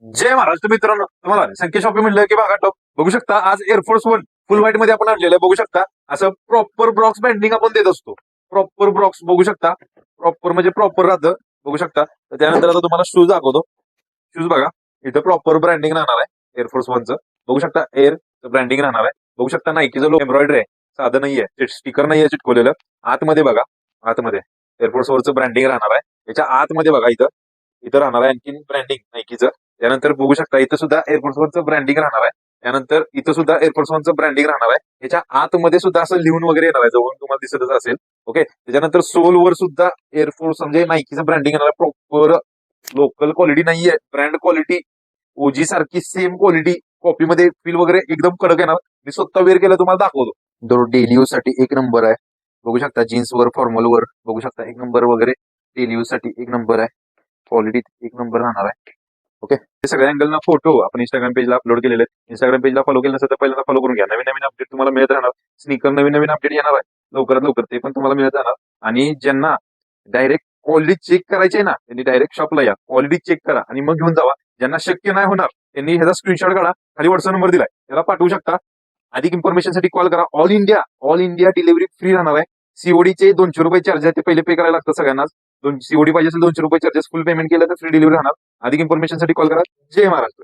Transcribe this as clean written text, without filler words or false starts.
जय महाराष्ट्र मित्रांनो, तुम्हाला संकेत शॉपिंग म्हणलं की बघा टॉप बघू शकता. आज एअरफोर्स वन फुल व्हाईट मध्ये आपण आणलेलं आहे. बघू शकता असं प्रॉपर ब्रॉक्स बँडिंग आपण देत असतो. प्रॉपर ब्रॉक्स बघू शकता, प्रॉपर म्हणजे प्रॉपर राहतं. बघू शकता. तर त्यानंतर आता तुम्हाला शूज दाखवतो. शूज बघा, इथं प्रॉपर ब्रँडिंग राहणार आहे एअरफोर्स वनचं. बघू शकता एअर ब्रँडिंग राहणार आहे. बघू शकता नाईकीचं लो एम्ब्रॉयडरी आहे, साधं नाहीये, स्टिकर नाहीये चिटकवलेलं. आतमध्ये बघा, आतमध्ये एअरफोर्स वरचं ब्रँडिंग राहणार आहे. याच्या आतमध्ये बघा, इथं इथं राहणार आहे आणखी ब्रँडिंग नाईकीचं. त्यानंतर बघू शकता इथं सुद्धा एअरफोर्स वनचं ब्रँडिंग राहणार आहे. त्यानंतर इथं सुद्धा एअरफोर्स वनचं ब्रँडिंग राहणार आहे. याच्या आतमध्ये सुद्धा असं लिहून वगैरे येणार आहे, जवळून तुम्हाला दिसतच असेल. ओके. त्याच्यानंतर सोल वर सुद्धा एअरफोर्स म्हणजे नाईकीचं ब्रँडिंग येणार आहे. प्रॉपर लोकल क्वालिटी नाहीये, ब्रँड क्वालिटी ओजी सारखी सेम क्वालिटी कॉपीमध्ये फील वगैरे एकदम कडक येणार. मी स्वतः वेअर केलं, तुम्हाला दाखवतो. तो डेली यूज साठी एक नंबर आहे. बघू शकता जीन्स वर, फॉर्मल वर बघू शकता एक नंबर वगैरे. डेली यूज साठी एक नंबर आहे. क्वालिटी एक नंबर राहणार आहे. ओके. हे सगळ्या अँगलना फोटो आपण इंस्टाग्राम पेजला अपलोड केलेले आहेत. इंस्टाग्राम पेजला फॉलो केलं नसेल तर पहिल्यांदा फॉलो करून घ्या. नवीन नवीन अपडेट तुम्हाला मिळत राहणार. स्निकर नवीन नवीन अपडेट येणार आहे लवकरात लवकर, ते पण तुम्हाला मिळत राहणार. आणि ज्यांना डायरेक्ट क्वालिटी चेक करायची आहे ना, त्यांनी डायरेक्ट शॉपला या, क्वालिटी चेक करा आणि मग घेऊन जावा. ज्यांना शक्य नाही होणार त्यांनी ह्याचा स्क्रीनशॉट काढा, खाली व्हॉट्सअप नंबर दिलाय, त्याला पाठवू शकता. अधिक इन्फॉर्मेशन साठी कॉल करा. ऑल इंडिया डिलिव्हरी फ्री राहणार आहे. सीओडीचे 200 रुपये चार्ज आहे, ते पहिले पे करायला लागतं सगळ्यांनाच. सीओडी पाहिजे असेल 200 रुपये चार्जेस, फुल पेमेंट केलं तर फ्री डिलिव्हरी राहणार. अधिक इन्फॉर्मेशन साठी कॉल करा. जय महाराष्ट्र.